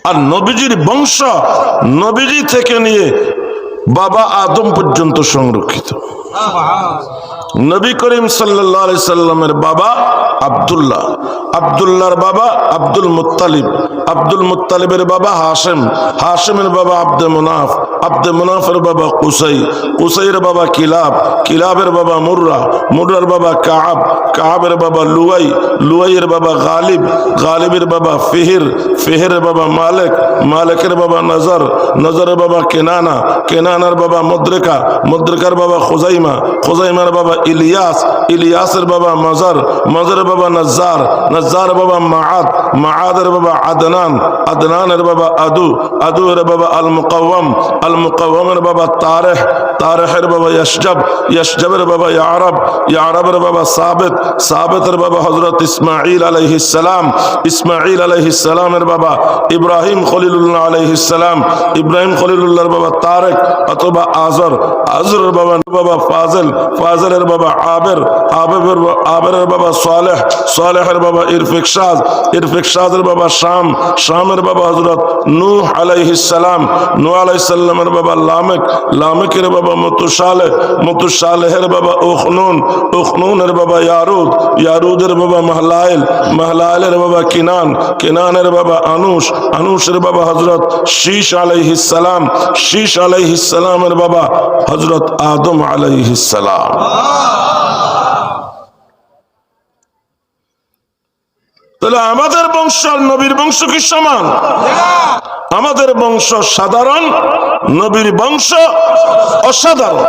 আর নবীজির বংশ নবীজি থেকে নিয়ে বাবা আদম পর্যন্ত সংরক্ষিত। নবী করিম সাল্লাল্লাহু আলাইহি সাল্লামের বাবা আব্দুল্লাহ, আব্দুল্লাহর বাবা আব্দুল মুত্তালিব, আব্দুল মুত্তালিবের বাবা হাশেম, হাশেমের বাবা আব্দে মুনাফ, আব্দে মুনাফের বাবা কুসাই, কুসাইয়ের বাবা কিলাব, কিলাবের বাবা মুররা, মুররার বাবা কাব, কাবের বাবা লুয়াই, লুয়াইয়ের বাবা গালিব, গালিবের বাবা ফিহির, ফিহিরের বাবা মালিক, মালিকের বাবা নজর, নজরের বাবা কেনানা, কেনানার বাবা মুদ্রিকা, মুদ্রিকার বাবা খুজাইমা, খুজাইমার বাবা ইলিয়াস, ইলিয়াসের বাবা মজর, মজরের বাবা নজ্জার, নজ্জার বাবা মাআদ, মাআদের বাবা আদনান, আদনানের বাবা আদু, আদুয়ের বাবা আল মুকাওয়াম, আল মুকাওয়ামের বাবা তারেহ, তারেহের বাবা ইয়াশজাব, ইয়াশজাবের বাবা ইয়ারব, ইয়ারবের বাবা সাবিত, সাবিতের বাবা হযরত ইসমাঈল আলাইহিস সালাম, ইসমাঈল আলাইহিস সালামের বাবা ইব্রাহিম খলিলুল্লাহ আলাইহিস সালাম, ইব্রাহিম খলিলুল্লাহর বাবা তারেক অথবা আজর, আজরের বাবা ফাজিল, ফাজিলের বাবা আবের, আবেরের বাবা সালেহ, সালেহের বাবা ইরফিকশাজ, ইরফিকশাজের বাবা শাম, শামের বাবা হযরত নূহ আলাইহিস সালাম, নূহ আলাইহিস সালামের বাবা লামেক, লামেকের বাবা মুতুসালেহ, মুতুসালেহের বাবা উখনুন, উখনুনের বাবা ইয়ারুদ, ইয়ারুদের বাবা মাহলাইল, মাহলাইলের বাবা কিনান, কিনানের বাবা আনুশ, আনুশের বাবা হযরত শীশ আলাইহিস সালাম, শীশ আলাইহিস সালামের বাবা হযরত আদম আলাইহিস সালাম। তাহলে আমাদের বংশ আর নবীর বংশ কি সমান? আমাদের বংশ সাধারণ, নবীর বংশ অসাধারণ।